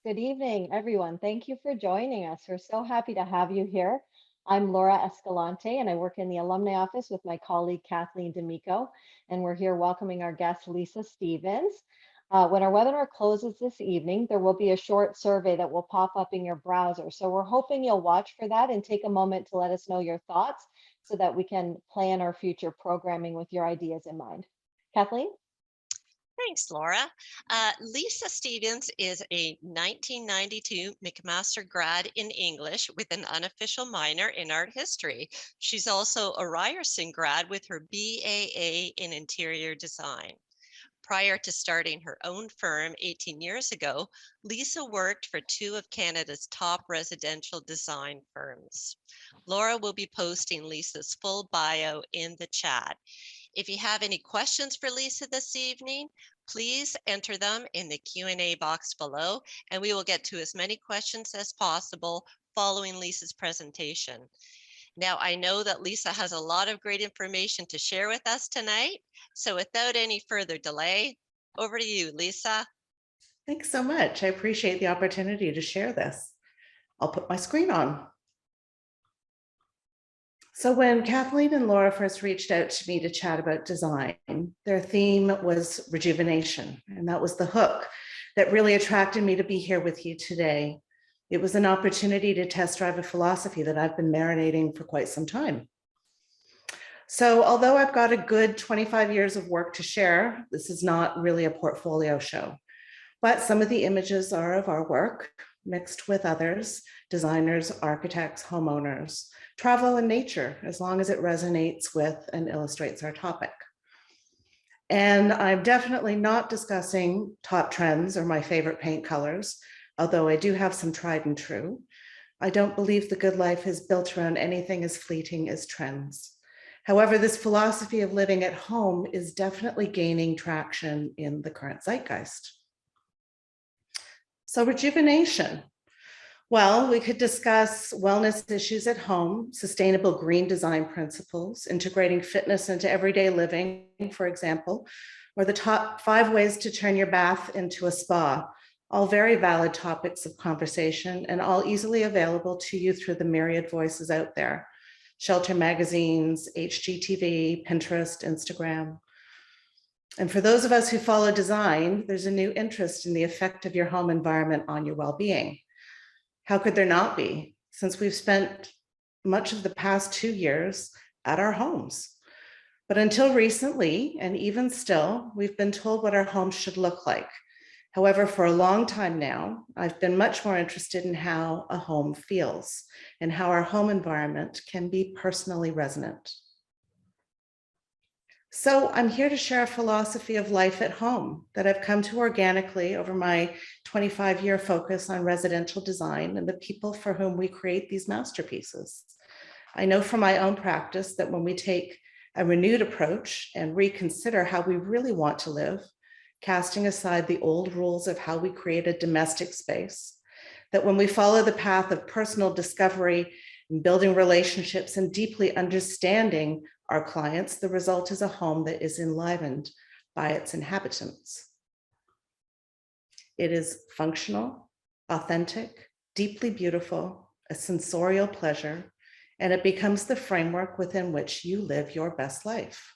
Good evening, everyone. Thank you for joining us. We're so happy to have you here. I'm Laura Escalante, and I work in the alumni office with my colleague Kathleen D'Amico, and we're here welcoming our guest, Lisa Stevens. When our webinar closes this evening, there will be a short survey that will pop up in your browser. So we're hoping you'll watch for that and take a moment to let us know your thoughts so that we can plan our future programming with your ideas in mind. Kathleen? Thanks, Laura. Lisa Stevens is a 1992 McMaster grad in English with an unofficial minor in art history. She's also a Ryerson grad with her BAA in interior design. Prior to starting her own firm 18 years ago, Lisa worked for two of Canada's top residential design firms. Laura will be posting Lisa's full bio in the chat. If you have any questions for Lisa this evening, please enter them in the Q&A box below, and we will get to as many questions as possible following Lisa's presentation. Now, I know that Lisa has a lot of great information to share with us tonight, so without any further delay, over to you, Lisa. Thanks so much. I appreciate the opportunity to share this. I'll put my screen on. So when Kathleen and Laura first reached out to me to chat about design, their theme was rejuvenation, and that was the hook that really attracted me to be here with you today. It was an opportunity to test drive a philosophy that I've been marinating for quite some time. So although I've got a good 25 years of work to share, this is not really a portfolio show, but some of the images are of our work mixed with others, designers, architects, homeowners, travel and nature, as long as it resonates with and illustrates our topic. And I'm definitely not discussing top trends or my favorite paint colors, although I do have some tried and true. I don't believe the good life is built around anything as fleeting as trends. However, this philosophy of living at home is definitely gaining traction in the current zeitgeist. So rejuvenation. Well, we could discuss wellness issues at home, sustainable green design principles, integrating fitness into everyday living, for example, or the top 5 ways to turn your bath into a spa, all very valid topics of conversation and all easily available to you through the myriad voices out there. Shelter magazines, HGTV, Pinterest, Instagram. And for those of us who follow design, there's a new interest in the effect of your home environment on your well-being. How could there not be, since we've spent much of the past 2 years at our homes? But until recently, and even still, we've been told what our homes should look like. However, for a long time now, I've been much more interested in how a home feels and how our home environment can be personally resonant. So I'm here to share a philosophy of life at home that I've come to organically over my 25-year focus on residential design and the people for whom we create these masterpieces. I know from my own practice that when we take a renewed approach and reconsider how we really want to live, casting aside the old rules of how we create a domestic space, that when we follow the path of personal discovery and building relationships and deeply understanding our clients, the result is a home that is enlivened by its inhabitants. It is functional, authentic, deeply beautiful, a sensorial pleasure, and it becomes the framework within which you live your best life.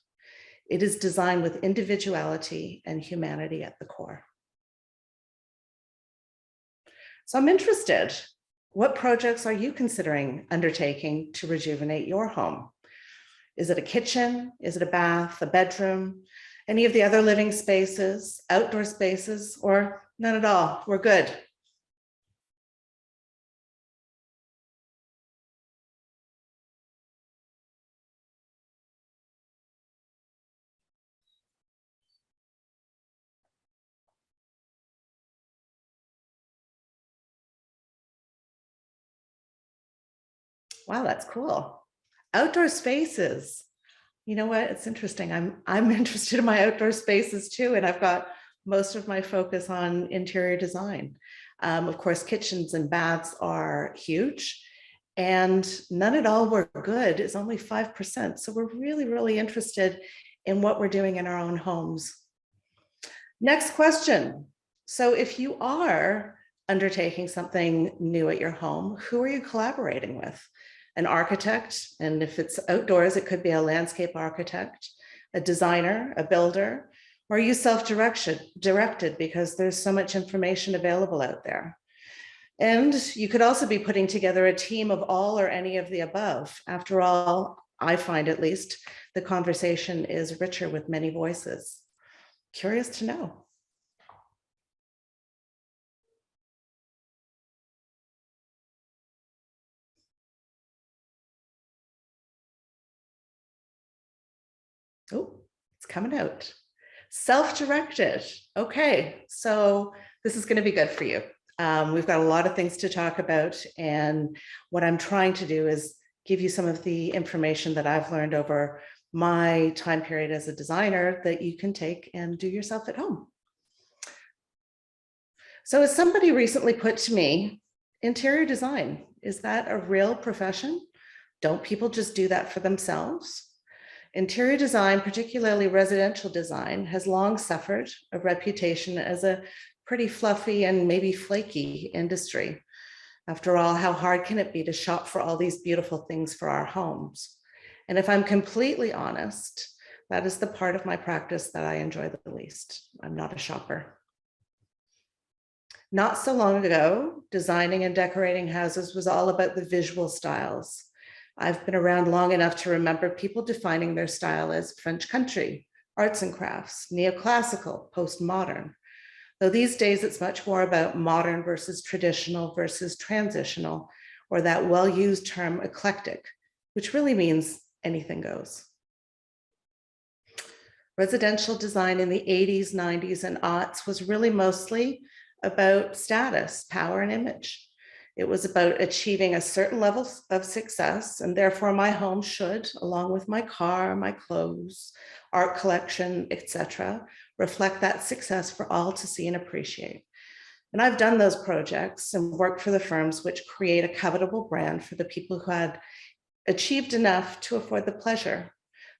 It is designed with individuality and humanity at the core. So I'm interested, what projects are you considering undertaking to rejuvenate your home? Is it a kitchen? Is it a bath, a bedroom, any of the other living spaces, outdoor spaces, or none at all? We're good. Wow, that's cool. Outdoor spaces. You know what? It's interesting. I'm interested in my outdoor spaces too, and I've got most of my focus on interior design. Of course, kitchens and baths are huge, and none at all were good. It's only 5%. So we're really, really interested in what we're doing in our own homes. Next question. So if you are undertaking something new at your home, who are you collaborating with? An architect, and if it's outdoors, it could be a landscape architect, a designer, a builder, or are you self-directed because there's so much information available out there? And you could also be putting together a team of all or any of the above. After all, I find at least the conversation is richer with many voices. Curious to know. Oh, it's coming out. Self-directed. Okay, so this is going to be good for you. We've got a lot of things to talk about, and what I'm trying to do is give you some of the information that I've learned over my time period as a designer that you can take and do yourself at home. So as somebody recently put to me, interior design, is that a real profession? Don't people just do that for themselves? Interior design, particularly residential design, has long suffered a reputation as a pretty fluffy and maybe flaky industry. After all, how hard can it be to shop for all these beautiful things for our homes? And if I'm completely honest, that is the part of my practice that I enjoy the least. I'm not a shopper. Not so long ago, designing and decorating houses was all about the visual styles. I've been around long enough to remember people defining their style as French country, arts and crafts, neoclassical, postmodern. Though these days it's much more about modern versus traditional versus transitional, or that well-used term eclectic, which really means anything goes. Residential design in the 80s, 90s, and aughts was really mostly about status, power, and image. It was about achieving a certain level of success, and therefore my home should, along with my car, my clothes, art collection, etc., reflect that success for all to see and appreciate. And I've done those projects and worked for the firms which create a covetable brand for the people who had achieved enough to afford the pleasure.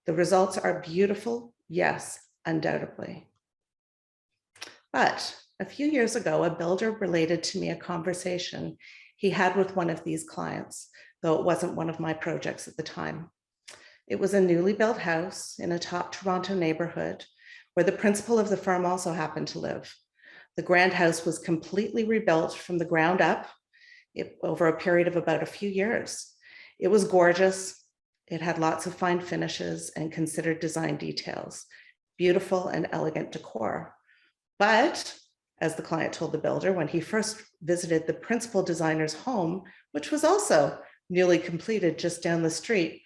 The results are beautiful, yes, undoubtedly. But a few years ago, a builder related to me a conversation he had with one of these clients, though it wasn't one of my projects at the time. It was a newly built house in a top Toronto neighborhood where the principal of the firm also happened to live. The grand house was completely rebuilt from the ground up over a period of about a few years. It was gorgeous. It had lots of fine finishes and considered design details, beautiful and elegant decor. But as the client told the builder, when he first visited the principal designer's home, which was also newly completed just down the street,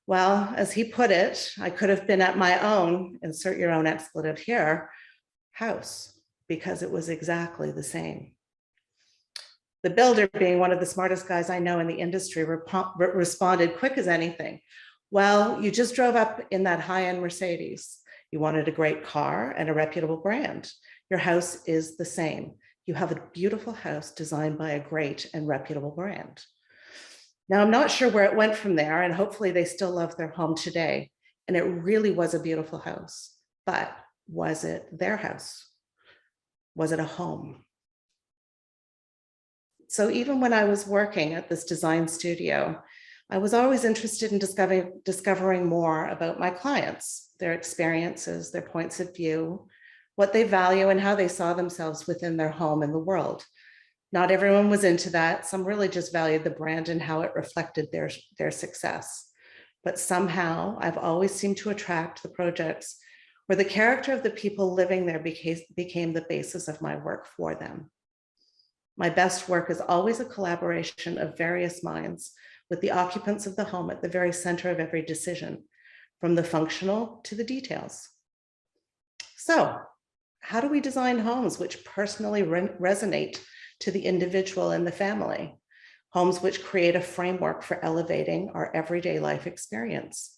well, as he put it, I could have been at my own, insert your own expletive here, house, because it was exactly the same. The builder, being one of the smartest guys I know in the industry, responded quick as anything. Well, you just drove up in that high-end Mercedes. You wanted a great car and a reputable brand. Your house is the same. You have a beautiful house designed by a great and reputable brand. Now, I'm not sure where it went from there, and hopefully they still love their home today. And it really was a beautiful house, but was it their house? Was it a home? So even when I was working at this design studio, I was always interested in discovering more about my clients, their experiences, their points of view, what they value, and how they saw themselves within their home and the world. Not everyone was into that. Some really just valued the brand and how it reflected their success. But somehow I've always seemed to attract the projects where the character of the people living there became the basis of my work for them. My best work is always a collaboration of various minds with the occupants of the home at the very center of every decision, from the functional to the details. So, how do we design homes which personally resonate to the individual and the family? Homes which create a framework for elevating our everyday life experience.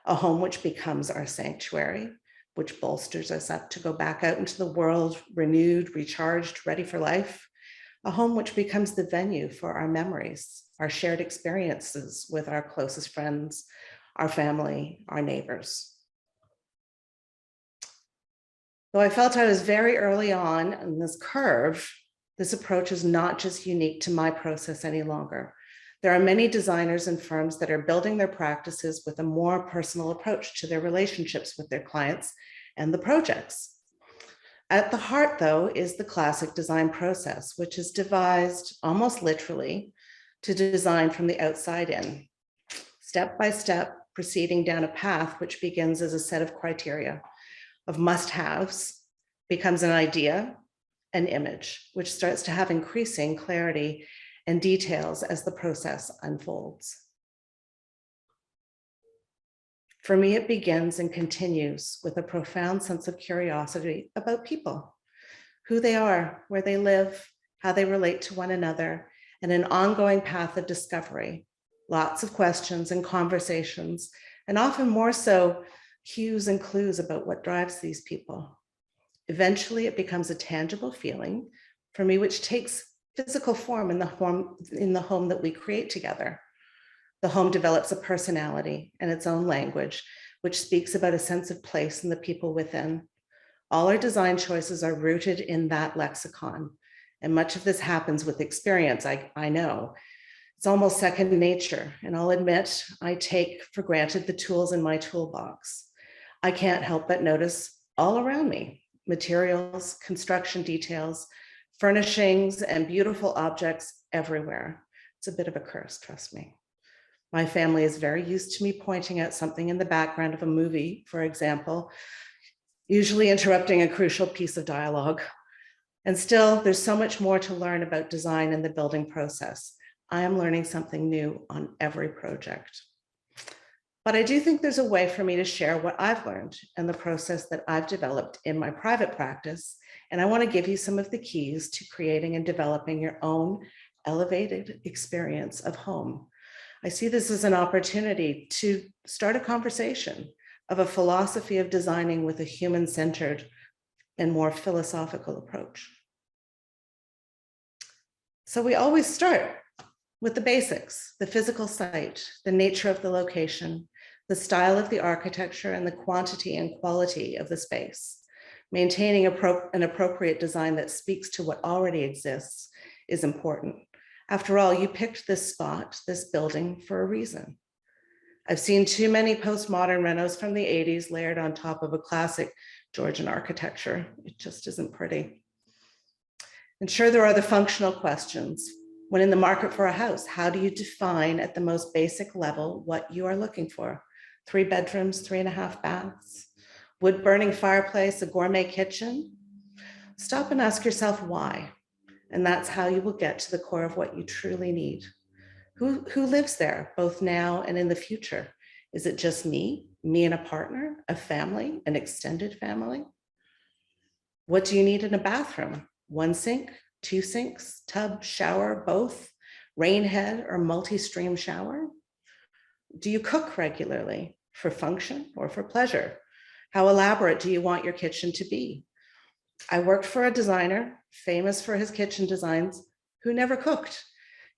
A home which becomes our sanctuary, which bolsters us up to go back out into the world, renewed, recharged, ready for life. A home which becomes the venue for our memories, our shared experiences with our closest friends, our family, our neighbors. Though I felt I was very early on in this curve, This approach is not just unique to my process any longer. There are many designers and firms that are building their practices with a more personal approach to their relationships with their clients and the projects. At the heart, though, is the classic design process, which is devised almost literally to design from the outside in, step by step, proceeding down a path which begins as a set of criteria of must-haves, becomes an idea, an image, which starts to have increasing clarity and details as the process unfolds. For me, it begins and continues with a profound sense of curiosity about people, who they are, where they live, how they relate to one another, and an ongoing path of discovery. Lots of questions and conversations, and often more so cues and clues about what drives these people. Eventually, it becomes a tangible feeling for me, which takes physical form in the home that we create together. The home develops a personality and its own language, which speaks about a sense of place in the people within. All our design choices are rooted in that lexicon, and much of this happens with experience, I know. It's almost second nature, and I'll admit I take for granted the tools in my toolbox. I can't help but notice all around me, materials, construction details, furnishings, and beautiful objects everywhere. It's a bit of a curse, trust me. My family is very used to me pointing out something in the background of a movie, for example, usually interrupting a crucial piece of dialogue. And still, there's so much more to learn about design and the building process. I am learning something new on every project. But I do think there's a way for me to share what I've learned and the process that I've developed in my private practice. And I want to give you some of the keys to creating and developing your own elevated experience of home. I see this as an opportunity to start a conversation of a philosophy of designing with a human-centered and more philosophical approach. So we always start with the basics, the physical site, the nature of the location, the style of the architecture, and the quantity and quality of the space. Maintaining an appropriate design that speaks to what already exists is important. After all, you picked this spot, this building, for a reason. I've seen too many postmodern renos from the 80s layered on top of a classic Georgian architecture. It just isn't pretty. And sure, there are the functional questions. When in the market for a house, how do you define at the most basic level what you are looking for? 3 bedrooms, 3.5 baths, wood-burning fireplace, a gourmet kitchen? Stop and ask yourself why. And that's how you will get to the core of what you truly need. Who lives there, both now and in the future? Is it just me and a partner, a family, an extended family? What do you need in a bathroom? 1 sink, 2 sinks, tub, shower, both, rain head or multi-stream shower? Do you cook regularly for function or for pleasure? How elaborate do you want your kitchen to be? I worked for a designer famous for his kitchen designs who never cooked.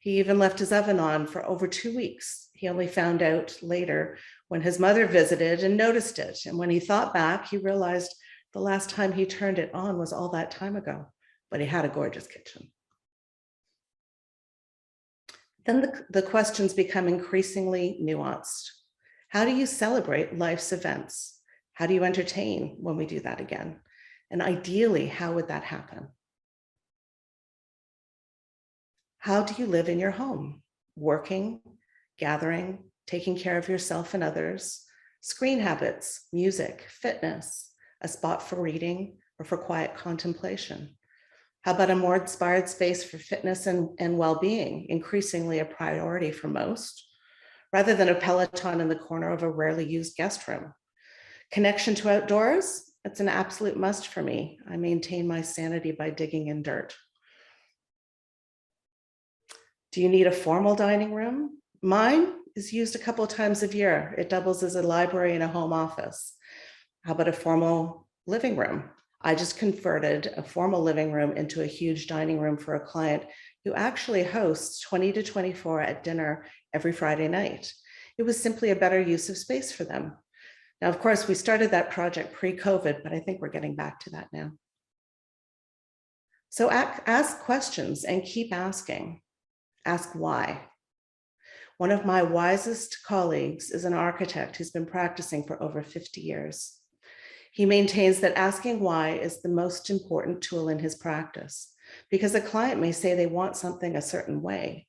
He even left his oven on for over 2 weeks. He only found out later when his mother visited and noticed it. And when he thought back, he realized the last time he turned it on was all that time ago, but he had a gorgeous kitchen. Then the questions become increasingly nuanced. How do you celebrate life's events? How do you entertain when we do that again? And ideally, how would that happen? How do you live in your home? Working, gathering, taking care of yourself and others, screen habits, music, fitness, a spot for reading or for quiet contemplation. How about a more inspired space for fitness and well-being, increasingly a priority for most, rather than a Peloton in the corner of a rarely used guest room? Connection to outdoors, it's an absolute must for me. I maintain my sanity by digging in dirt. Do you need a formal dining room? Mine is used a couple of times a year. It doubles as a library and a home office. How about a formal living room? I just converted a formal living room into a huge dining room for a client who actually hosts 20 to 24 at dinner every Friday night. It was simply a better use of space for them. Now, of course, we started that project pre-COVID, but I think we're getting back to that now. So ask questions and keep asking. Ask why. One of my wisest colleagues is an architect who's been practicing for over 50 years. He maintains that asking why is the most important tool in his practice, because a client may say they want something a certain way.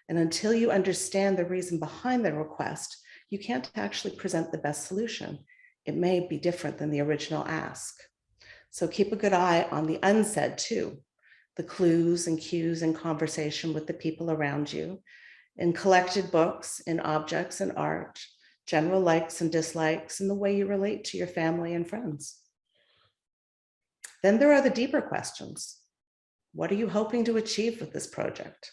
And until you understand the reason behind the request, you can't actually present the best solution. It may be different than the original ask. So keep a good eye on the unsaid too, the clues and cues in conversation with the people around you, in collected books, in objects and art, general likes and dislikes, and the way you relate to your family and friends. Then there are the deeper questions. What are you hoping to achieve with this project?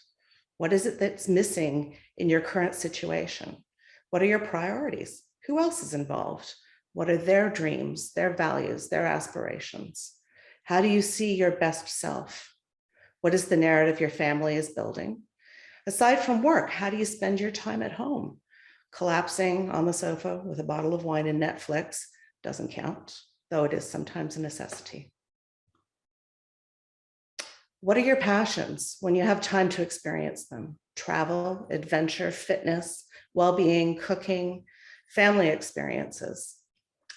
What is it that's missing in your current situation? What are your priorities? Who else is involved? What are their dreams, their values, their aspirations? How do you see your best self? What is the narrative your family is building? Aside from work, how do you spend your time at home? Collapsing on the sofa with a bottle of wine and Netflix doesn't count, though it is sometimes a necessity. What are your passions when you have time to experience them? Travel, adventure, fitness, well-being, cooking, family experiences.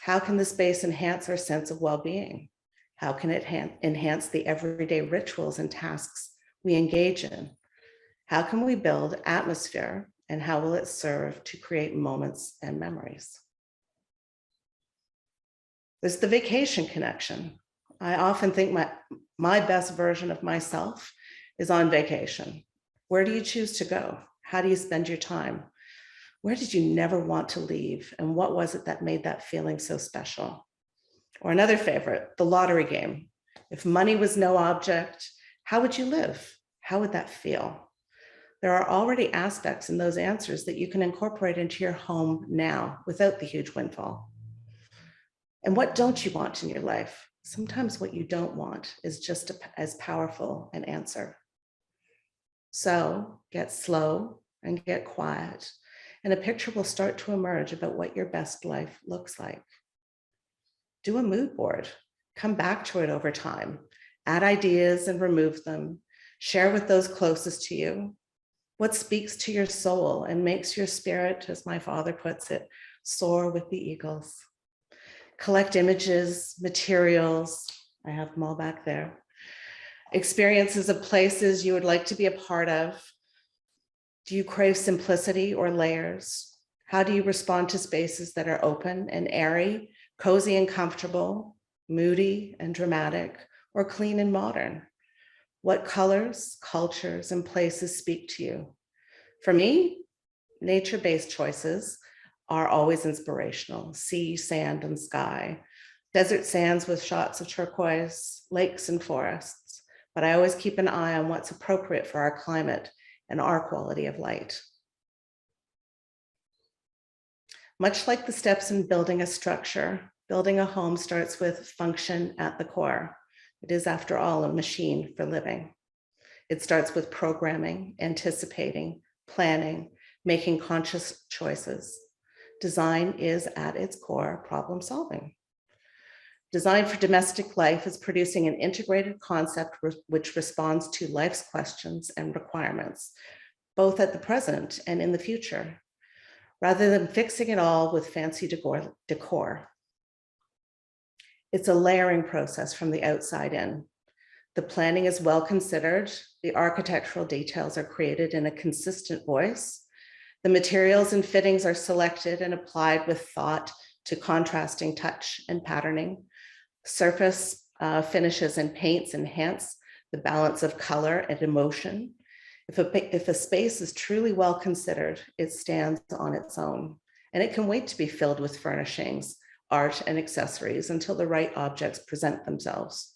How can the space enhance our sense of well-being? How can it enhance the everyday rituals and tasks we engage in? How can we build atmosphere, and how will it serve to create moments and memories? There's the vacation connection. I often think my best version of myself is on vacation. Where do you choose to go? How do you spend your time? Where did you never want to leave? And what was it that made that feeling so special? Or another favorite, the lottery game. If money was no object, how would you live? How would that feel? There are already aspects in those answers that you can incorporate into your home now without the huge windfall. And what don't you want in your life? Sometimes what you don't want is just as powerful an answer. So get slow and get quiet, and a picture will start to emerge about what your best life looks like. Do a mood board. Come back to it over time. Add ideas and remove them. Share with those closest to you. What speaks to your soul and makes your spirit, as my father puts it, soar with the eagles. Collect images, materials, I have them all back there. Experiences of places you would like to be a part of. Do you crave simplicity or layers? How do you respond to spaces that are open and airy, cozy and comfortable, moody and dramatic, or clean and modern? What colors, cultures, and places speak to you? For me, nature-based choices are always inspirational. Sea, sand, and sky. Desert sands with shots of turquoise, lakes and forests. But I always keep an eye on what's appropriate for our climate and our quality of light. Much like the steps in building a structure, building a home starts with function at the core. It is, after all, a machine for living. It starts with programming, anticipating, planning, making conscious choices. Design is, at its core, problem solving. Design for domestic life is producing an integrated concept which responds to life's questions and requirements, both at the present and in the future, rather than fixing it all with fancy decor. It's a layering process from the outside in. The planning is well considered. The architectural details are created in a consistent voice. The materials and fittings are selected and applied with thought to contrasting touch and patterning. Surface finishes and paints enhance the balance of color and emotion. If a space is truly well considered, it stands on its own, and it can wait to be filled with furnishings, art, and accessories until the right objects present themselves.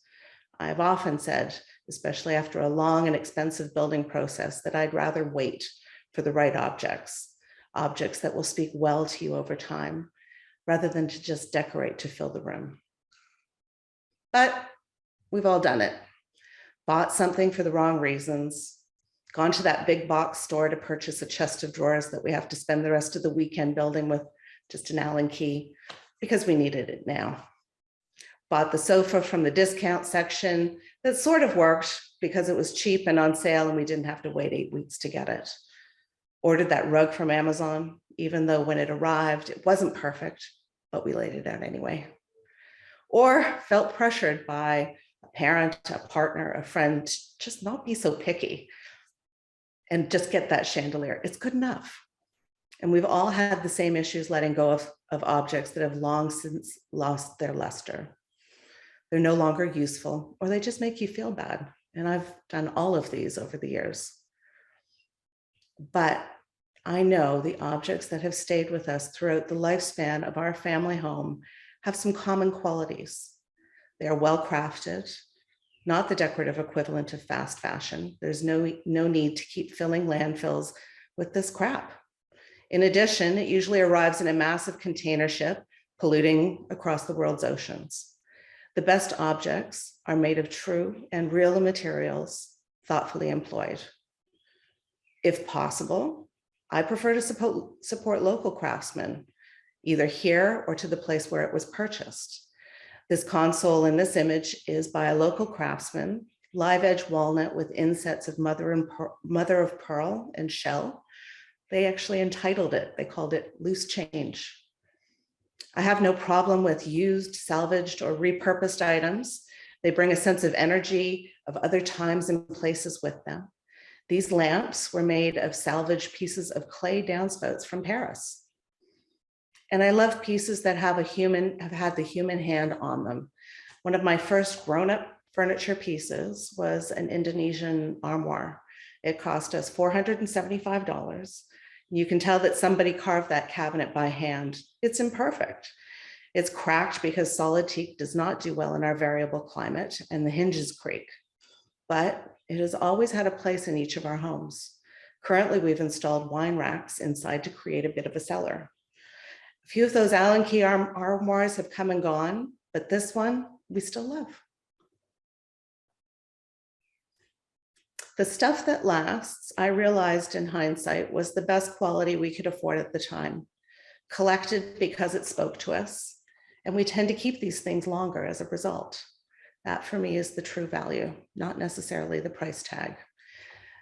I've often said, especially after a long and expensive building process, that I'd rather wait for the right objects that will speak well to you over time, rather than to just decorate to fill the room. But we've all done it. Bought something for the wrong reasons, gone to that big box store to purchase a chest of drawers that we have to spend the rest of the weekend building with just an Allen key because we needed it now. Bought the sofa from the discount section that sort of worked because it was cheap and on sale and we didn't have to wait 8 weeks to get it. Ordered that rug from Amazon, even though when it arrived, it wasn't perfect, but we laid it out anyway. Or felt pressured by a parent, a partner, a friend, to just not be so picky and just get that chandelier. It's good enough. And we've all had the same issues letting go of objects that have long since lost their luster. They're no longer useful, or they just make you feel bad. And I've done all of these over the years. But I know the objects that have stayed with us throughout the lifespan of our family home have some common qualities. They are well crafted, not the decorative equivalent of fast fashion. There's no need to keep filling landfills with this crap. In addition, it usually arrives in a massive container ship, polluting across the world's oceans. The best objects are made of true and real materials, thoughtfully employed. If possible, I prefer to support local craftsmen, either here or to the place where it was purchased. This console in this image is by a local craftsman, live edge walnut with insets of mother of pearl and shell. They actually entitled it, they called it Loose Change. I have no problem with used, salvaged, or repurposed items. They bring a sense of energy of other times and places with them. These lamps were made of salvaged pieces of clay downspouts from Paris. And I love pieces that have had the human hand on them. One of my first grown-up furniture pieces was an Indonesian armoire. It cost us $475. You can tell that somebody carved that cabinet by hand. It's imperfect. It's cracked because solid teak does not do well in our variable climate, and the hinges creak. But it has always had a place in each of our homes. Currently, we've installed wine racks inside to create a bit of a cellar. A few of those Allen key armoires have come and gone, but this one we still love. The stuff that lasts, I realized in hindsight, was the best quality we could afford at the time, collected because it spoke to us, and we tend to keep these things longer as a result. That for me is the true value, not necessarily the price tag.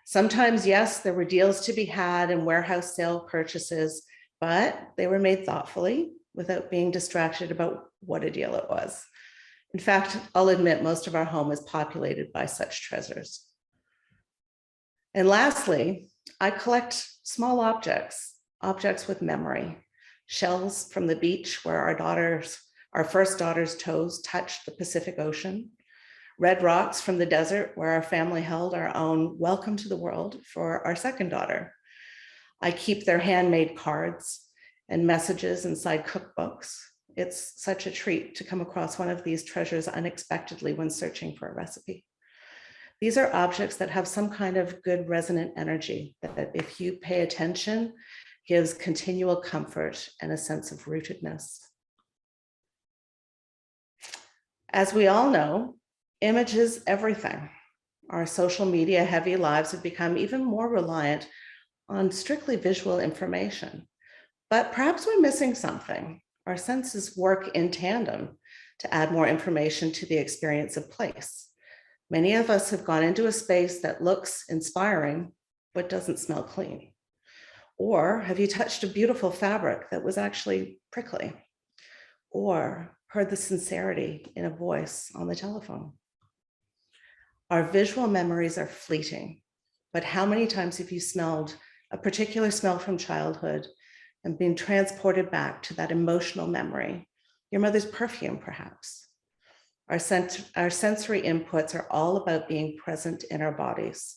Sometimes, yes, there were deals to be had and warehouse sale purchases, but they were made thoughtfully without being distracted about what a deal it was. In fact, I'll admit most of our home is populated by such treasures. And lastly, I collect small objects with memory, shells from the beach where our first daughter's toes touched the Pacific Ocean, red rocks from the desert where our family held our own welcome to the world for our second daughter. I keep their handmade cards and messages inside cookbooks. It's such a treat to come across one of these treasures unexpectedly when searching for a recipe. These are objects that have some kind of good resonant energy that, if you pay attention, gives continual comfort and a sense of rootedness. As we all know, image is everything. Our social media heavy lives have become even more reliant on strictly visual information. But perhaps we're missing something. Our senses work in tandem to add more information to the experience of place. Many of us have gone into a space that looks inspiring, but doesn't smell clean. Or have you touched a beautiful fabric that was actually prickly? Or heard the sincerity in a voice on the telephone? Our visual memories are fleeting, but how many times have you smelled a particular smell from childhood and been transported back to that emotional memory? Your mother's perfume, perhaps. Our sensory inputs are all about being present in our bodies.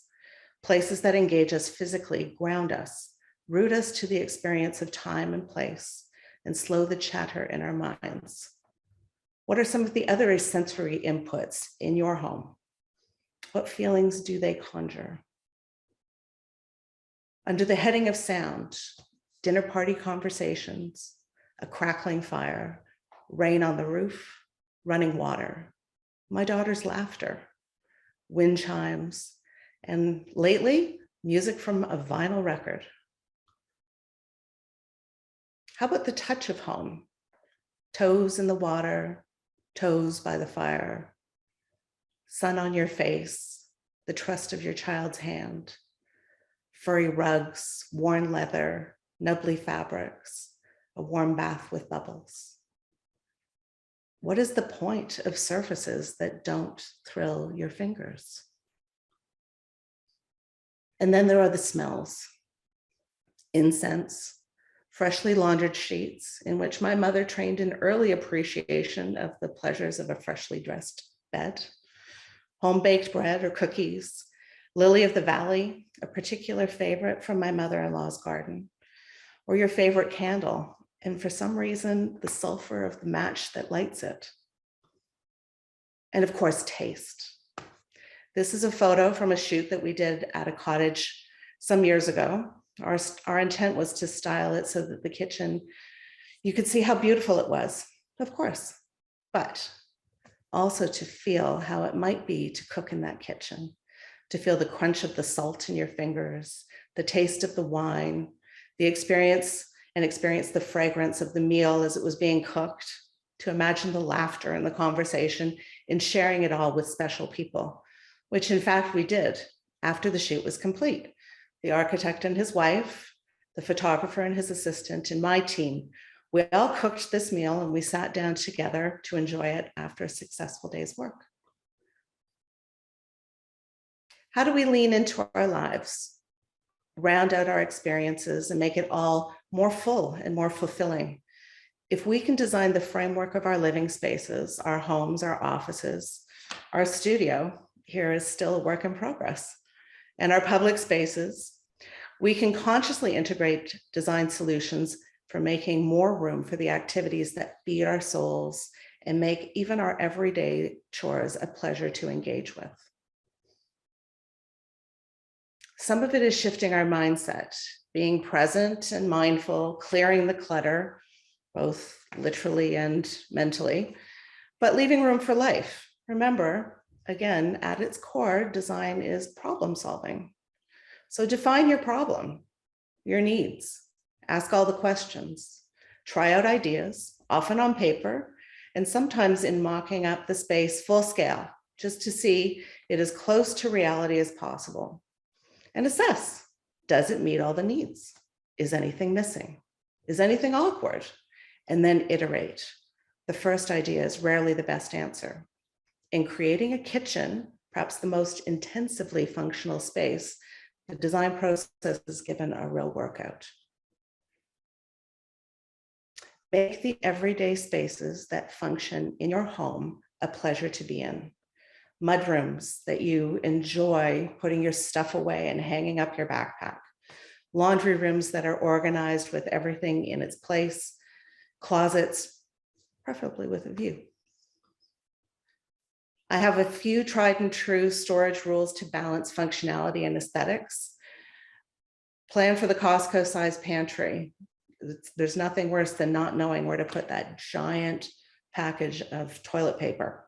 Places that engage us physically ground us, root us to the experience of time and place, and slow the chatter in our minds. What are some of the other sensory inputs in your home? What feelings do they conjure? Under the heading of sound, dinner party conversations, a crackling fire, rain on the roof, running water, my daughter's laughter, wind chimes, and lately, music from a vinyl record. How about the touch of home? Toes in the water, toes by the fire, sun on your face, the trust of your child's hand, furry rugs, worn leather, nubbly fabrics, a warm bath with bubbles. What is the point of surfaces that don't thrill your fingers? And then there are the smells. Incense, freshly laundered sheets in which my mother trained an early appreciation of the pleasures of a freshly dressed bed, home-baked bread or cookies, lily of the valley, a particular favorite from my mother-in-law's garden, or your favorite candle, and for some reason, the sulfur of the match that lights it. And of course, taste. This is a photo from a shoot that we did at a cottage some years ago. Our intent was to style it so that the kitchen, you could see how beautiful it was, of course, but also to feel how it might be to cook in that kitchen, to feel the crunch of the salt in your fingers, the taste of the wine, the experience the fragrance of the meal as it was being cooked, to imagine the laughter and the conversation in sharing it all with special people, which in fact we did after the shoot was complete. The architect and his wife, the photographer and his assistant, and my team, we all cooked this meal and we sat down together to enjoy it after a successful day's work. How do we lean into our lives, round out our experiences, and make it all more full and more fulfilling? If we can design the framework of our living spaces, our homes, our offices, our studio here is still a work in progress, and our public spaces, we can consciously integrate design solutions for making more room for the activities that feed our souls and make even our everyday chores a pleasure to engage with. Some of it is shifting our mindset, being present and mindful, clearing the clutter, both literally and mentally, but leaving room for life. Remember, again, at its core, design is problem solving. So define your problem, your needs, ask all the questions, try out ideas, often on paper, and sometimes in mocking up the space full scale, just to see it as close to reality as possible. And assess, does it meet all the needs? Is anything missing? Is anything awkward? And then iterate. The first idea is rarely the best answer. In creating a kitchen, perhaps the most intensively functional space, the design process is given a real workout. Make the everyday spaces that function in your home a pleasure to be in. Mudrooms that you enjoy putting your stuff away and hanging up your backpack. Laundry rooms that are organized with everything in its place. Closets, preferably with a view. I have a few tried and true storage rules to balance functionality and aesthetics. Plan for the Costco-sized pantry. There's nothing worse than not knowing where to put that giant package of toilet paper.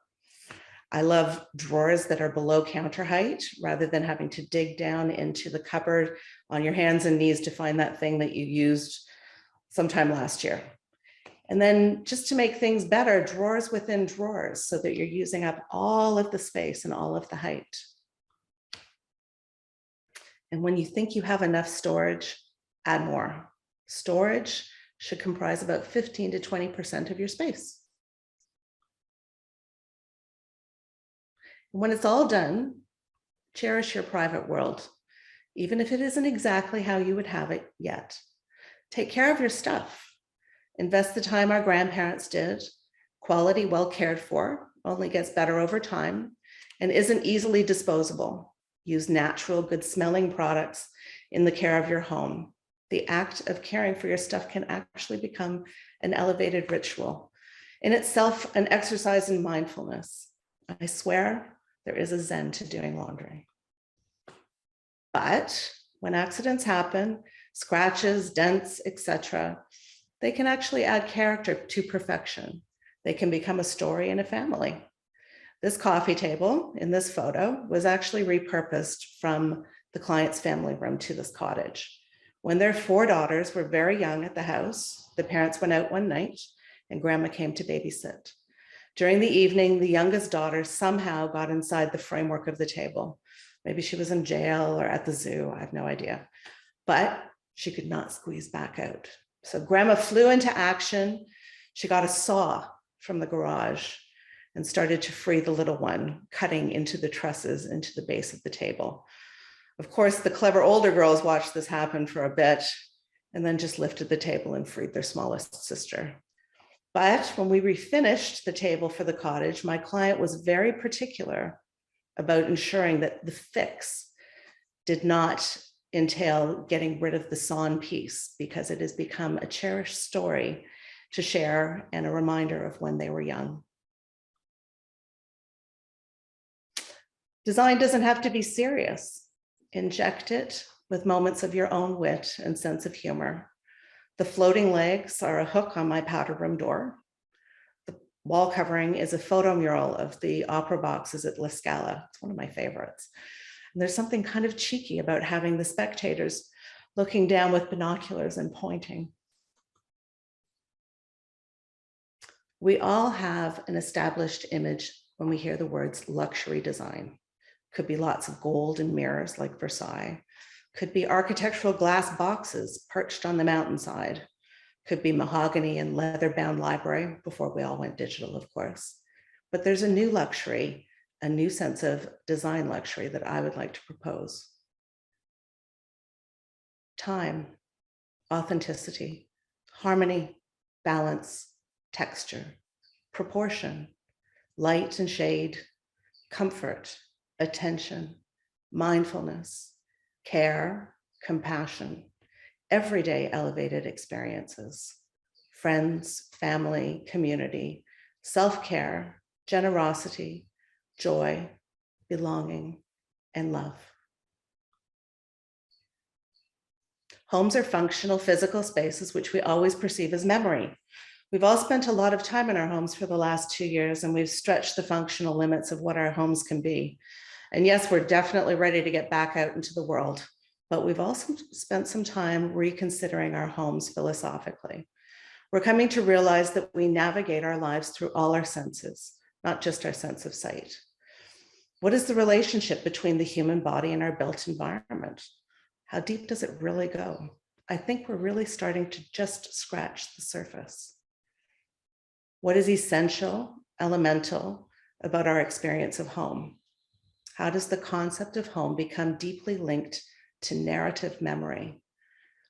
I love drawers that are below counter height rather than having to dig down into the cupboard on your hands and knees to find that thing that you used sometime last year. And then just to make things better, drawers within drawers so that you're using up all of the space and all of the height. And when you think you have enough storage, add more. Storage should comprise about 15 to 20% of your space. When it's all done, cherish your private world, even if it isn't exactly how you would have it yet. Take care of your stuff. Invest the time our grandparents did. Quality well cared for only gets better over time and isn't easily disposable. Use natural, good smelling products in the care of your home. The act of caring for your stuff can actually become an elevated ritual. In itself, an exercise in mindfulness. I swear, there is a zen to doing laundry. But when accidents happen, scratches, dents, etc., they can actually add character to perfection. They can become a story in a family. This coffee table in this photo was actually repurposed from the client's family room to this cottage. When their 4 daughters were very young at the house, the parents went out one night and grandma came to babysit. During the evening, the youngest daughter somehow got inside the framework of the table. Maybe she was in jail or at the zoo, I have no idea. But she could not squeeze back out. So Grandma flew into action. She got a saw from the garage and started to free the little one, cutting into the trusses into the base of the table. Of course, the clever older girls watched this happen for a bit and then just lifted the table and freed their smallest sister. But when we refinished the table for the cottage, my client was very particular about ensuring that the fix did not entail getting rid of the sawn piece, because it has become a cherished story to share and a reminder of when they were young. Design doesn't have to be serious. Inject it with moments of your own wit and sense of humor. The floating legs are a hook on my powder room door. The wall covering is a photo mural of the opera boxes at La Scala. It's one of my favorites. And there's something kind of cheeky about having the spectators looking down with binoculars and pointing. We all have an established image when we hear the words luxury design. Could be lots of gold and mirrors like Versailles. Could be architectural glass boxes perched on the mountainside. Could be mahogany and leather-bound library, before we all went digital, of course. But there's a new luxury, a new sense of design luxury that I would like to propose. Time, authenticity, harmony, balance, texture, proportion, light and shade, comfort, attention, mindfulness, care, compassion, everyday elevated experiences, friends, family, community, self-care, generosity, joy, belonging, and love. Homes are functional physical spaces which we always perceive as memory. We've all spent a lot of time in our homes for the last 2 years, and we've stretched the functional limits of what our homes can be. And yes, we're definitely ready to get back out into the world, but we've also spent some time reconsidering our homes philosophically. We're coming to realize that we navigate our lives through all our senses, not just our sense of sight. What is the relationship between the human body and our built environment? How deep does it really go? I think we're really starting to just scratch the surface. What is essential, elemental about our experience of home? How does the concept of home become deeply linked to narrative memory?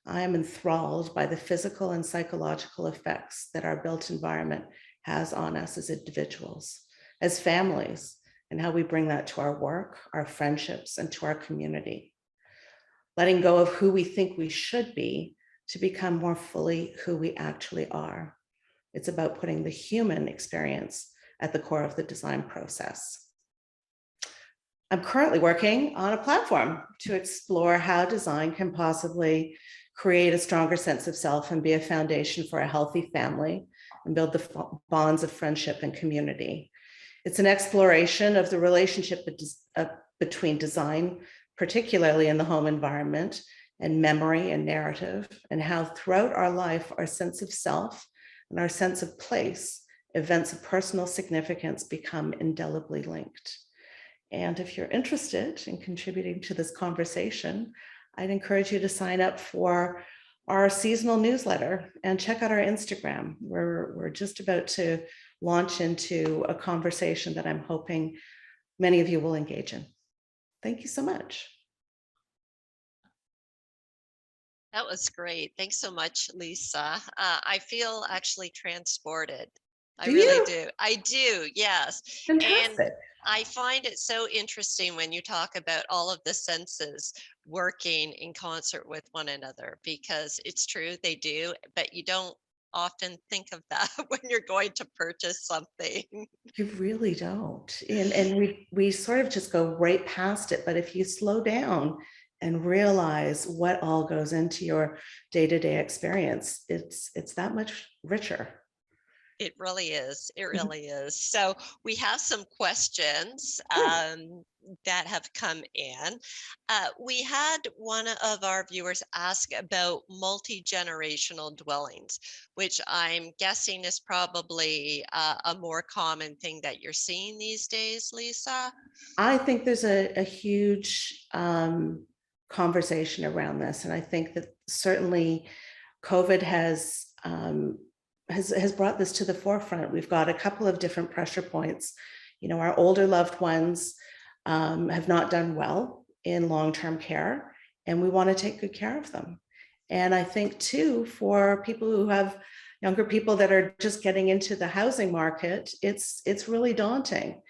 I am enthralled by the physical and psychological effects that our built environment has on us as individuals, as families, and how we bring that to our work, our friendships, and to our community. Letting go of who we think we should be to become more fully who we actually are. It's about putting the human experience at the core of the design process. I'm currently working on a platform to explore how design can possibly create a stronger sense of self and be a foundation for a healthy family and build the bonds of friendship and community. It's an exploration of the relationship between design, particularly in the home environment, and memory and narrative, and how throughout our life, our sense of self and our sense of place, events of personal significance become indelibly linked. And if you're interested in contributing to this conversation, I'd encourage you to sign up for our seasonal newsletter and check out our Instagram. We're just about to launch into a conversation that I'm hoping many of you will engage in. Thank you so much. That was great. Thanks so much, Lisa. I feel actually transported. I really do. I do, yes. Fantastic. And I find it so interesting when you talk about all of the senses working in concert with one another, because it's true, they do, but you don't often think of that when you're going to purchase something. You really don't. And we sort of just go right past it. But if you slow down and realize what all goes into your day-to-day experience, it's that much richer. It really is. It really is. So we have some questions that have come in. We had one of our viewers ask about multi-generational dwellings, which I'm guessing is probably a more common thing that you're seeing these days, Lisa. I think there's a huge conversation around this, and I think that certainly COVID has brought this to the forefront. We've got a couple of different pressure points. You know, our older loved ones have not done well in long-term care, and we want to take good care of them. And I think too, for people who have younger people that are just getting into the housing market, it's really daunting.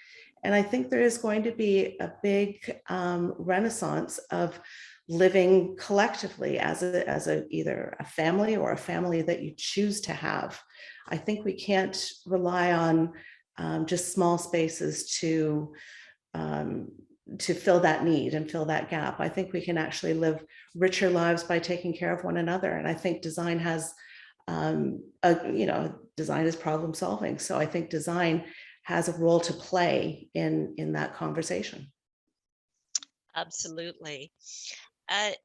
And I think there is going to be a big renaissance of living collectively as a either a family or a family that you choose to have. I think we can't rely on just small spaces to fill that need and fill that gap. I think we can actually live richer lives by taking care of one another. And I think design has, design is problem solving. So I think design has a role to play in that conversation. Absolutely.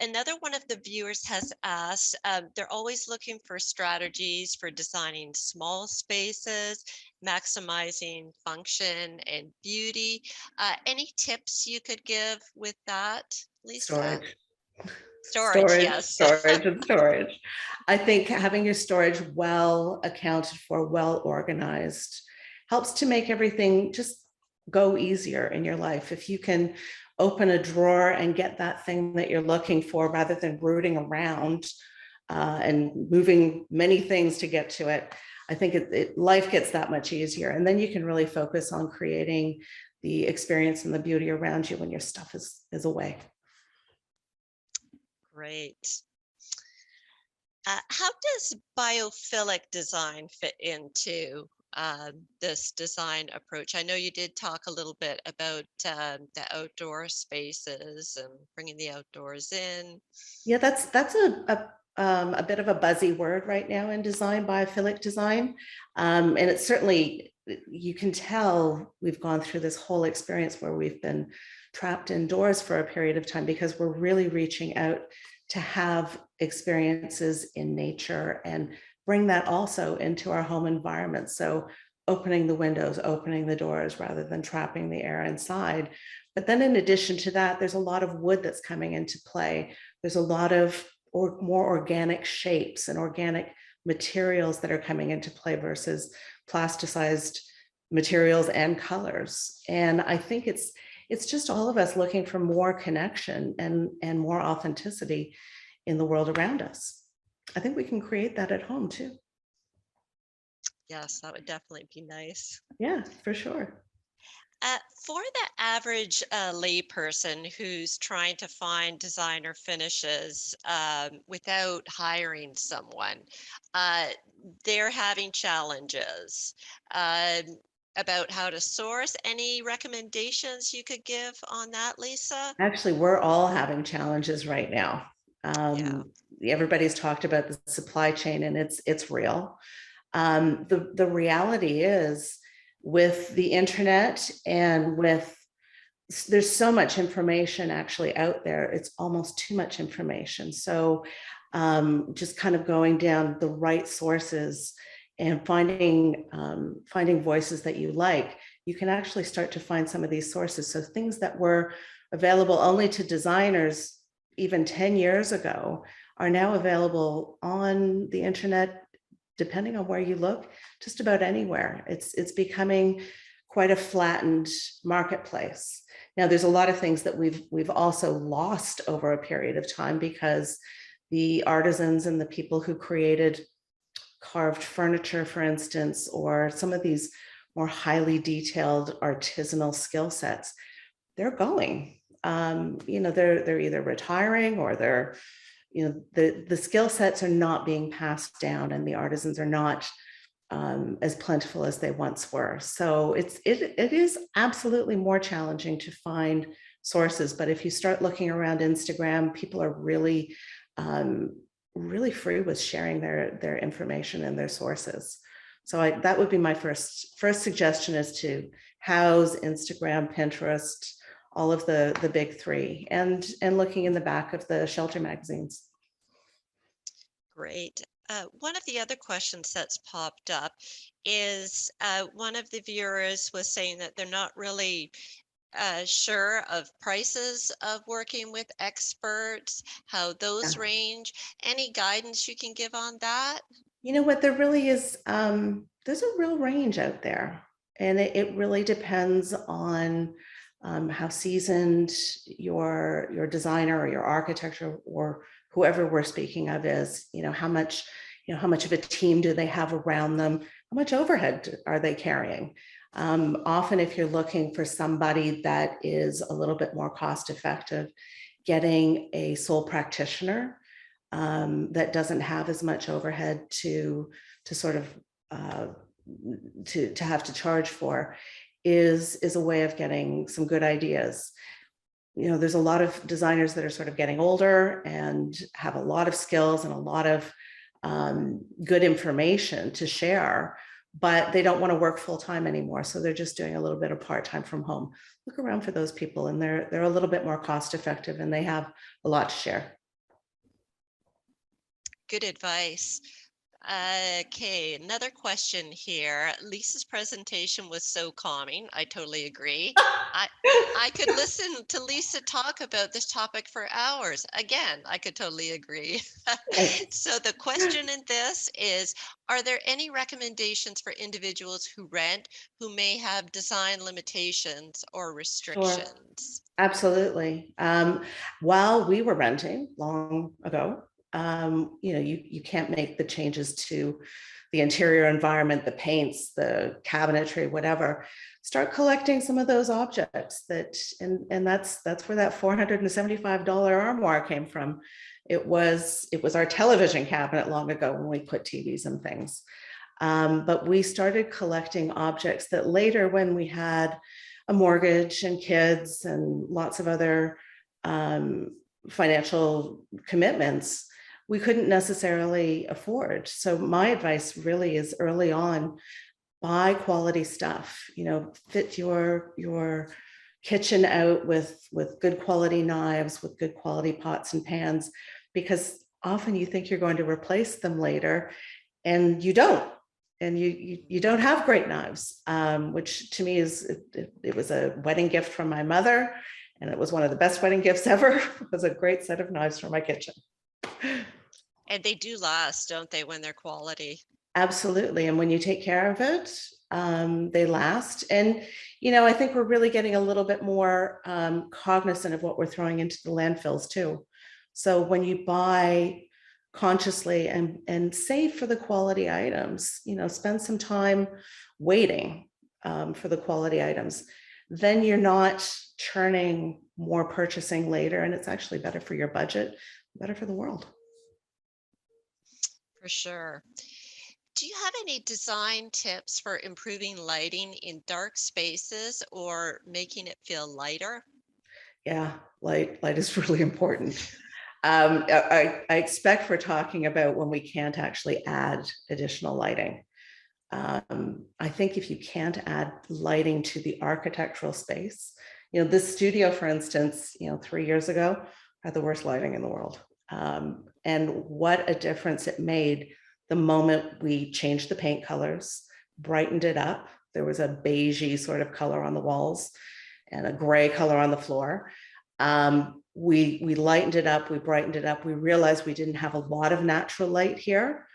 Another one of the viewers has asked, they're always looking for strategies for designing small spaces, maximizing function and beauty. Any tips you could give with that, Lisa? Storage, yes. Storage and storage. I think having your storage well accounted for, well organized, helps to make everything just go easier in your life. If you can open a drawer and get that thing that you're looking for rather than rooting around and moving many things to get to it, I think life gets that much easier. And then you can really focus on creating the experience and the beauty around you when your stuff is away. Great. How does biophilic design fit into this design approach? I know you did talk a little bit about the outdoor spaces and bringing the outdoors in. Yeah, that's a bit of a buzzy word right now in design, biophilic design. And it's certainly, you can tell we've gone through this whole experience where we've been trapped indoors for a period of time because we're really reaching out to have experiences in nature and bring that also into our home environment. So opening the windows, opening the doors rather than trapping the air inside. But then in addition to that, there's a lot of wood that's coming into play. There's a lot of more organic shapes and organic materials that are coming into play versus plasticized materials and colors. And I think it's just all of us looking for more connection and more authenticity in the world around us. I think we can create that at home too. Yes, that would definitely be nice. Yeah, for sure. For the average layperson who's trying to find designer finishes without hiring someone, they're having challenges about how to source. Any recommendations you could give on that, Lisa? Actually, we're all having challenges right now. Yeah. Everybody's talked about the supply chain, and it's real. The reality is, with the internet and there's so much information actually out there, it's almost too much information. So just kind of going down the right sources and finding voices that you like, you can actually start to find some of these sources. So things that were available only to designers even 10 years ago are now available on the internet, depending on where you look, just about anywhere. It's becoming quite a flattened marketplace. Now, there's a lot of things that we've also lost over a period of time because the artisans and the people who created carved furniture, for instance, or some of these more highly detailed artisanal skill sets, they're going. They're either retiring or they're, the skill sets are not being passed down, and the artisans are not as plentiful as they once were. So it is absolutely more challenging to find sources. But if you start looking around Instagram, people are really, really free with sharing their information and their sources. So that would be my first suggestion, is to house Instagram, Pinterest, all of the big three, and looking in the back of the shelter magazines. Great. One of the other questions that's popped up is one of the viewers was saying that they're not really sure of prices of working with experts, how those Yeah. range. Any guidance you can give on that? You know what, there really is, there's a real range out there, and it really depends on how seasoned your designer or your architecture or whoever we're speaking of is. How much of a team do they have around them? How much overhead are they carrying? Often, if you're looking for somebody that is a little bit more cost effective, getting a sole practitioner that doesn't have as much overhead to sort of to have to charge for is a way of getting some good ideas. There's a lot of designers that are sort of getting older and have a lot of skills and a lot of good information to share, but they don't want to work full time anymore. So they're just doing a little bit of part time from home. Look around for those people, and they're a little bit more cost effective, and they have a lot to share. Good advice. Okay, another question here. Lisa's presentation was so calming. I totally agree. I could listen to Lisa talk about this topic for hours. Again, I could totally agree. So the question in this is, are there any recommendations for individuals who rent who may have design limitations or Sure. restrictions? Absolutely. While we were renting long ago, you can't make the changes to the interior environment, the paints, the cabinetry, whatever. Start collecting some of those objects and that's where that $475 armoire came from. It was our television cabinet long ago when we put TVs and things. But we started collecting objects that later, when we had a mortgage and kids and lots of other financial commitments, we couldn't necessarily afford. So my advice really is, early on, buy quality stuff. Fit your kitchen out with good quality knives, with good quality pots and pans, because often you think you're going to replace them later, and you don't. And you don't have great knives, which to me it was a wedding gift from my mother, and it was one of the best wedding gifts ever. It was a great set of knives for my kitchen. And they do last, don't they, when they're quality? Absolutely. And when you take care of it, they last. And, I think we're really getting a little bit more cognizant of what we're throwing into the landfills too. So when you buy consciously and save for the quality items, spend some time waiting for the quality items, then you're not churning more purchasing later. And it's actually better for your budget, better for the world. For sure. Do you have any design tips for improving lighting in dark spaces or making it feel lighter? Yeah, light is really important. I expect we're talking about when we can't actually add additional lighting. I think if you can't add lighting to the architectural space, this studio, for instance, 3 years ago, had the worst lighting in the world. And what a difference it made the moment we changed the paint colors, brightened it up. There was a beigey sort of color on the walls and a gray color on the floor. We lightened it up, we brightened it up. We realized we didn't have a lot of natural light here.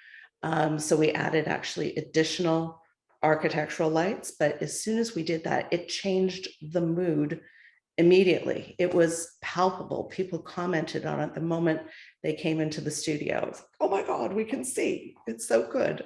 So we added actually additional architectural lights. But as soon as we did that, it changed the mood immediately. It was palpable. People commented on it the moment they came into the studio. Like, oh my God, we can see. It's so good.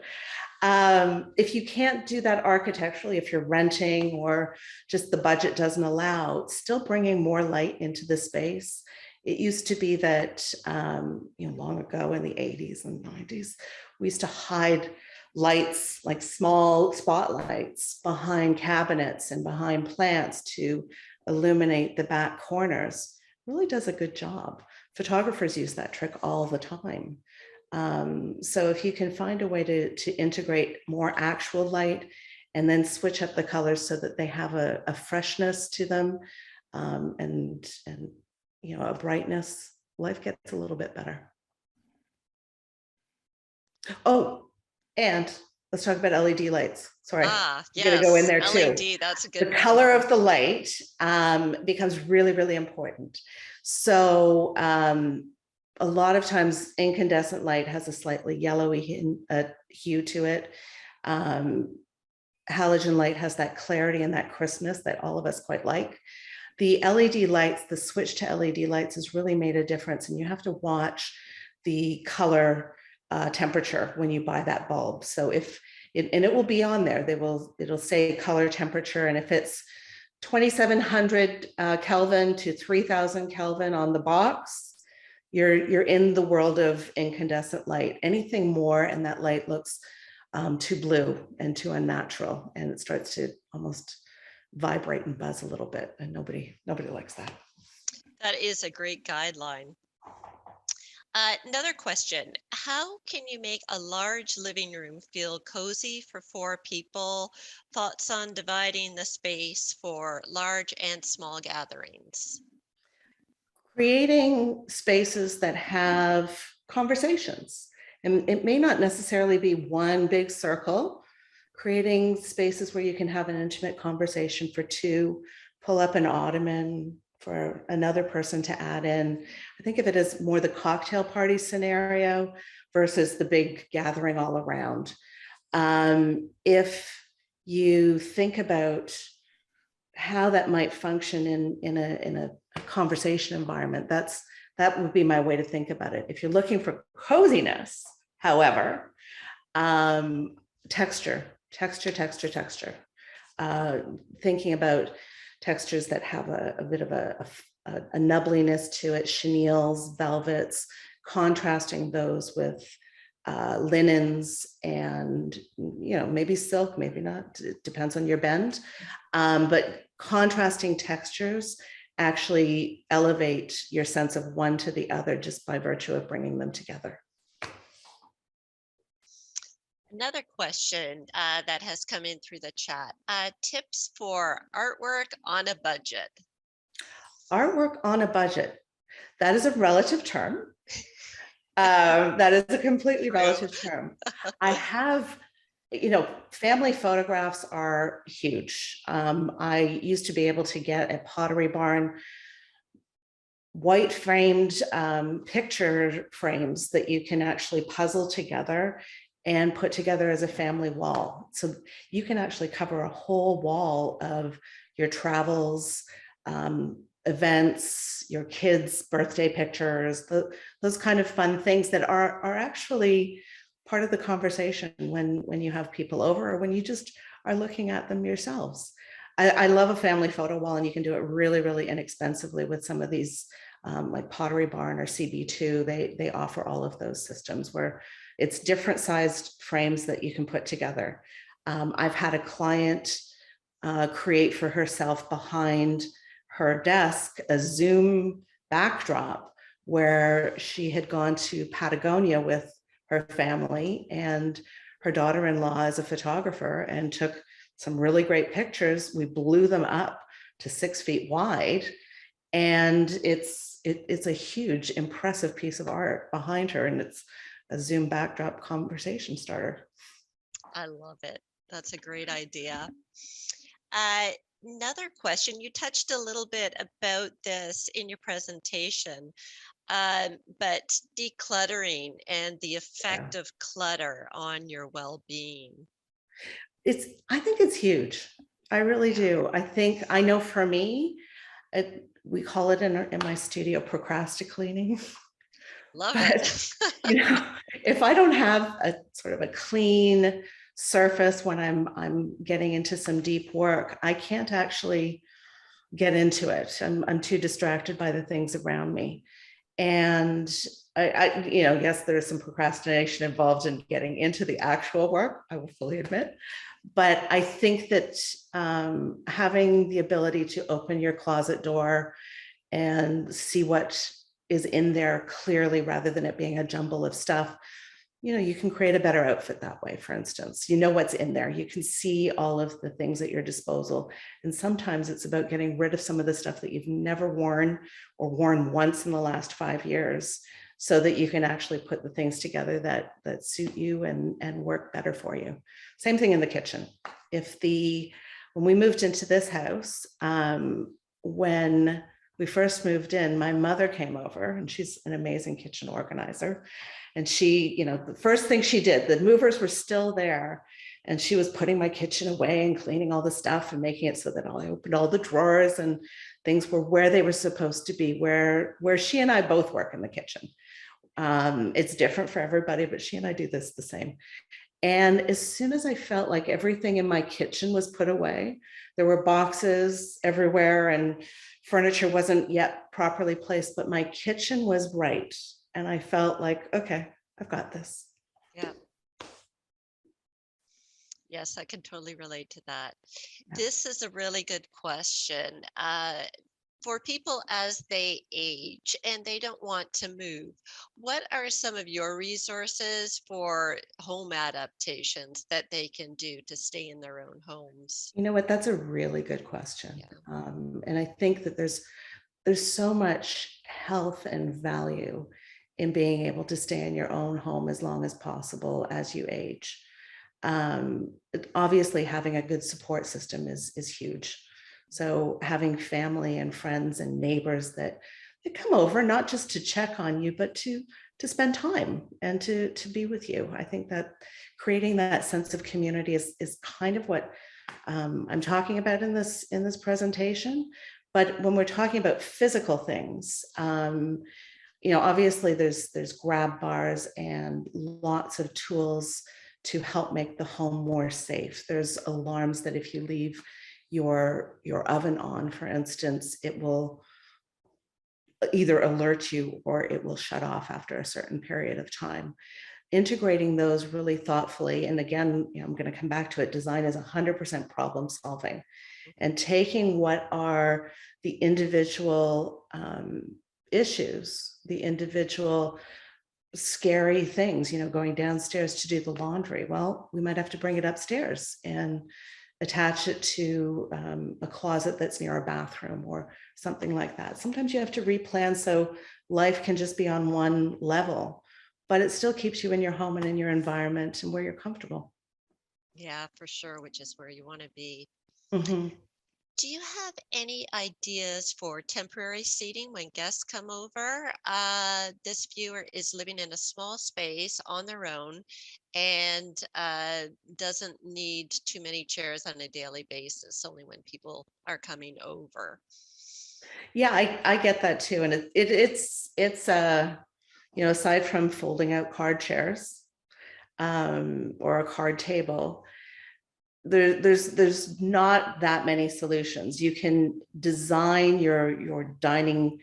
If you can't do that architecturally, if you're renting or just the budget doesn't allow, still bringing more light into the space. It used to be that, long ago in the 80s and 90s, we used to hide lights, like small spotlights, behind cabinets and behind plants to illuminate the back corners. Really does a good job. Photographers use that trick all the time. So if you can find a way to integrate more actual light and then switch up the colors so that they have a freshness to them, and a brightness, life gets a little bit better. Oh, and let's talk about LED lights. Sorry, I'm going to go in Yes, there too. LED, that's a The good color one. of the light becomes really, really important. So a lot of times incandescent light has a slightly yellowy hue to it. Halogen light has that clarity and that crispness that all of us quite like. The LED lights, the switch to LED lights has really made a difference, and you have to watch the color temperature when you buy that bulb. So if it will be on there, it'll say color temperature, and if it's 2700 Kelvin to 3000 Kelvin on the box, you're in the world of incandescent light. Anything more and that light looks too blue and too unnatural, and it starts to almost vibrate and buzz a little bit, and nobody likes that. That is a great guideline. Another question, how can you make a large living room feel cozy for 4 people? Thoughts on dividing the space for large and small gatherings? Creating spaces that have conversations, and it may not necessarily be one big circle. Creating spaces where you can have an intimate conversation for 2, pull up an ottoman for another person to add in. I think of it as more the cocktail party scenario versus the big gathering all around. If you think about how that might function in a conversation environment, that would be my way to think about it. If you're looking for coziness, however, texture. Thinking about textures that have a bit of a nubbliness to it, chenilles, velvets, contrasting those with linens and maybe silk, maybe not, it depends on your bend, but contrasting textures actually elevate your sense of one to the other just by virtue of bringing them together. Another question that has come in through the chat, tips for artwork on a budget. Artwork on a budget, that is a relative term. That is a completely relative term. I have, family photographs are huge. I used to be able to get at Pottery Barn white framed picture frames that you can actually puzzle together and put together as a family wall. So you can actually cover a whole wall of your travels, events, your kids' birthday pictures, those kind of fun things that are actually part of the conversation when you have people over or when you just are looking at them yourselves. I love a family photo wall, and you can do it really, really inexpensively with some of these like Pottery Barn or CB2. They offer all of those systems where it's different sized frames that you can put together. I've had a client create for herself behind her desk a Zoom backdrop where she had gone to Patagonia with her family, and her daughter-in-law is a photographer and took some really great pictures. We blew them up to 6 feet wide, and it's a huge, impressive piece of art behind her, and it's a Zoom backdrop conversation starter. I love it. That's a great idea. Another question, you touched a little bit about this in your presentation, but decluttering and the effect of clutter on your well-being. I think it's huge. I really do. I know for me, we call it in my studio procrastinating. Love But, it. if I don't have a sort of a clean surface when I'm getting into some deep work, I can't actually get into it. I'm too distracted by the things around me. And yes, there's some procrastination involved in getting into the actual work, I will fully admit. But I think that having the ability to open your closet door and see what is in there clearly rather than it being a jumble of stuff, you can create a better outfit that way. For instance, what's in there. You can see all of the things at your disposal. And sometimes it's about getting rid of some of the stuff that you've never worn or worn once in the last 5 years, so that you can actually put the things together that suit you and work better for you. Same thing in the kitchen. When we moved into this house, when we first moved in, my mother came over, and she's an amazing kitchen organizer. And she, the first thing she did, the movers were still there, and she was putting my kitchen away and cleaning all the stuff and making it so that I opened all the drawers and things were where they were supposed to be, where she and I both work in the kitchen. It's different for everybody, but she and I do this the same. And as soon as I felt like everything in my kitchen was put away, there were boxes everywhere and furniture wasn't yet properly placed, but my kitchen was right. And I felt like, okay, I've got this. Yeah. Yes, I can totally relate to that. Yeah. This is a really good question. For people as they age and they don't want to move, what are some of your resources for home adaptations that they can do to stay in their own homes? You know what? That's a really good question. Yeah. And I think that there's so much health and value in being able to stay in your own home as long as possible as you age. Obviously, having a good support system is huge. So having family and friends and neighbors that come over, not just to check on you, but to spend time and to be with you. I think that creating that sense of community is kind of what I'm talking about in this presentation. But when we're talking about physical things, obviously there's grab bars and lots of tools to help make the home more safe. There's alarms that if you leave your oven on, for instance, it will either alert you or it will shut off after a certain period of time. Integrating those really thoughtfully, and again, I'm going to come back to it, design is 100% problem solving, and taking what are the individual issues, the individual scary things, going downstairs to do the laundry. Well, we might have to bring it upstairs and attach it to a closet that's near a bathroom or something like that. Sometimes you have to replan so life can just be on one level, but it still keeps you in your home and in your environment and where you're comfortable. Yeah, for sure, which is where you want to be. Mm-hmm. Do you have any ideas for temporary seating when guests come over? This viewer is living in a small space on their own and doesn't need too many chairs on a daily basis, only when people are coming over. Yeah, I get that too. And it's aside from folding out card chairs or a card table, there's not that many solutions. You can design your dining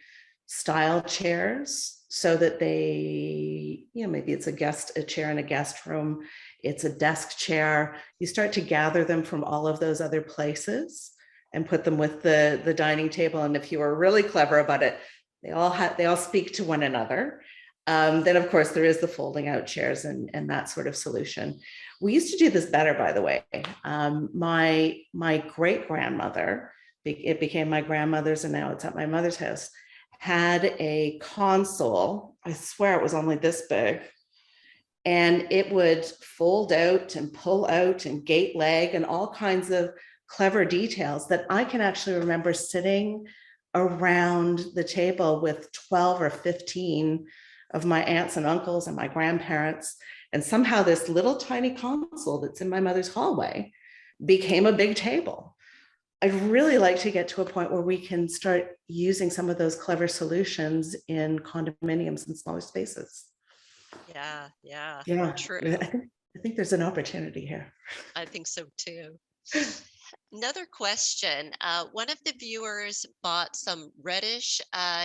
style chairs so that they, maybe it's a chair in a guest room, it's a desk chair. You start to gather them from all of those other places and put them with the dining table. And if you are really clever about it, they all speak to one another. Then of course there is the folding out chairs and that sort of solution. We used to do this better, by the way. My great grandmother, it became my grandmother's and now it's at my mother's house, had a console. I swear it was only this big. And it would fold out and pull out and gate leg and all kinds of clever details that I can actually remember sitting around the table with 12 or 15 of my aunts and uncles and my grandparents. And somehow this little tiny console that's in my mother's hallway became a big table. I'd really like to get to a point where we can start using some of those clever solutions in condominiums and smaller spaces. Yeah, true. I think there's an opportunity here. I think so too. Another question. One of the viewers bought some reddish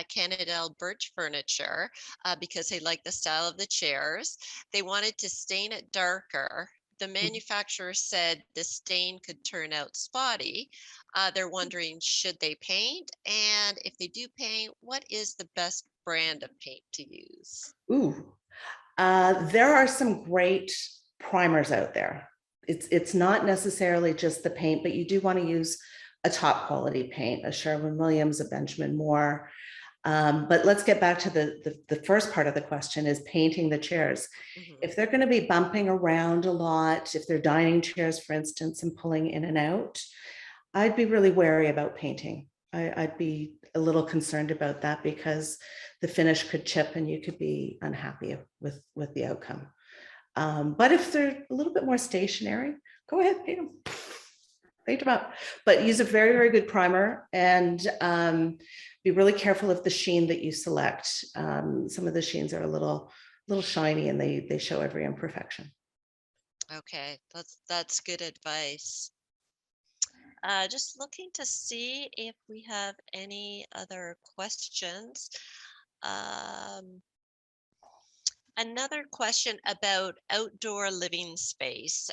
Canadell birch furniture because they liked the style of the chairs. They wanted to stain it darker. The manufacturer said the stain could turn out spotty. They're wondering, should they paint? And if they do paint, what is the best brand of paint to use? Ooh, there are some great primers out there. It's not necessarily just the paint, but you do want to use a top quality paint, a Sherwin-Williams, a Benjamin Moore. But let's get back to the first part of the question, is painting the chairs. Mhm. If they're going to be bumping around a lot, if they're dining chairs, for instance, and pulling in and out, I'd be really wary about painting. I'd be a little concerned about that because the finish could chip and you could be unhappy with the outcome. But if they're a little bit more stationary, go ahead, paint them up. But use a very, very good primer, and be really careful of the sheen that you select. Some of the sheens are a little shiny and they show every imperfection. Okay, that's good advice. Just looking to see if we have any other questions. Um, Another question about outdoor living space.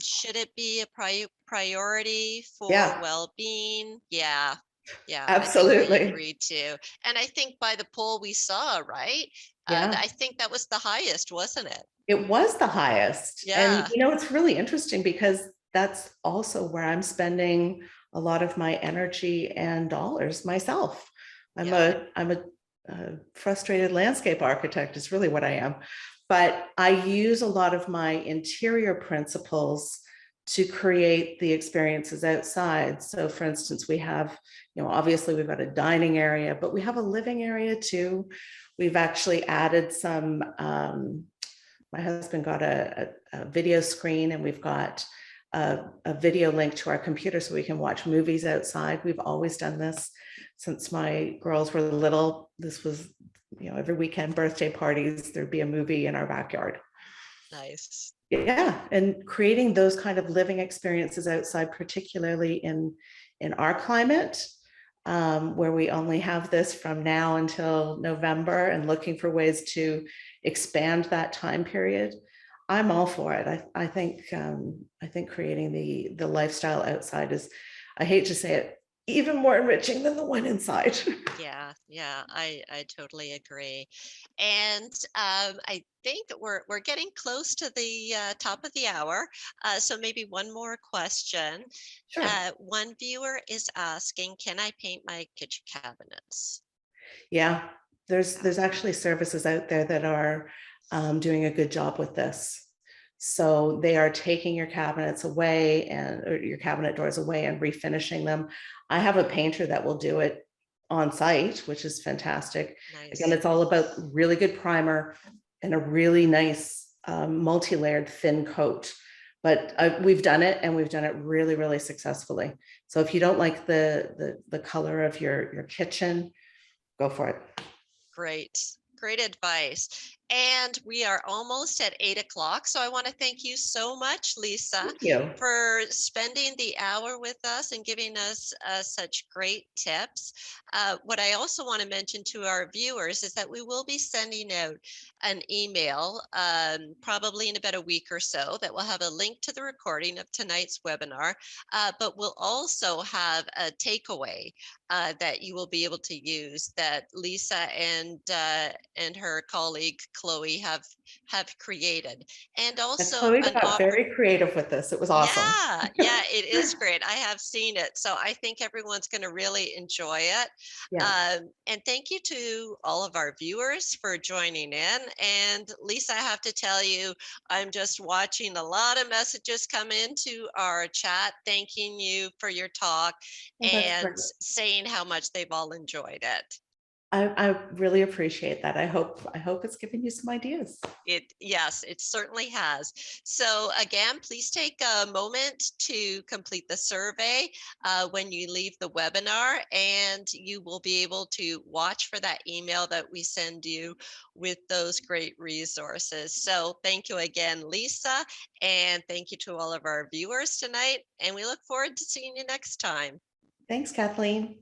Should it be a priority for Yeah, well-being? Yeah, I think I absolutely. agree too. And I think by the poll we saw, right? Yeah. I think that was the highest, wasn't it? It was the highest. And Yeah, it's really interesting because that's also where I'm spending a lot of my energy and dollars myself. I'm yeah, a frustrated landscape architect is really what I am. But I use a lot of my interior principles to create the experiences outside. So for instance, we have, obviously we've got a dining area, but we have a living area too. We've actually added some my husband got a video screen, and we've got a video link to our computer so we can watch movies outside. We've always done this since my girls were little. This was, every weekend birthday parties, there'd be a movie in our backyard. nice. Yeah, and creating those kind of living experiences outside, particularly in our climate, where we only have this from now until November, and looking for ways to expand that time period. I'm all for it. I think creating the lifestyle outside is, I hate to say it, even more enriching than the one inside. Yeah, I totally agree. And I think we're getting close to the top of the hour. So maybe one more question. Sure. One viewer is asking, can I paint my kitchen cabinets? Yeah, Yeah, there's actually services out there that are doing a good job with this. So they are taking your cabinets away or your cabinet doors away and refinishing them. I have a painter that will do it on site, which is fantastic. Again, nice. it's all about really good primer and a really nice multi-layered thin coat. But we've done it, and we've done it really, really successfully. So if you don't like the color of your kitchen, go for it. Great advice. And we are almost at 8 o'clock. So I want to thank you so much, Lisa, Thank you. for spending the hour with us and giving us such great tips. What I also want to mention to our viewers is that we will be sending out an email probably in about a week or so that will have a link to the recording of tonight's webinar, but we'll also have a takeaway that you will be able to use that Lisa and her colleague Chloe have created, and And also Chloe an got very creative with this. It was awesome. yeah, it is great. I have seen it, so I think everyone's going to really enjoy it. Yeah. And thank you to all of our viewers for joining in. And Lisa, I have to tell you, I'm just watching a lot of messages come into our chat, thanking you for your talk Well, that's and great. saying how much they've all enjoyed it. I really appreciate that. I hope it's giving you some ideas. Yes, it certainly has. So again, please take a moment to complete the survey when you leave the webinar, and you will be able to watch for that email that we send you with those great resources. So thank you again, Lisa, and thank you to all of our viewers tonight, and we look forward to seeing you next time. Thanks, Kathleen.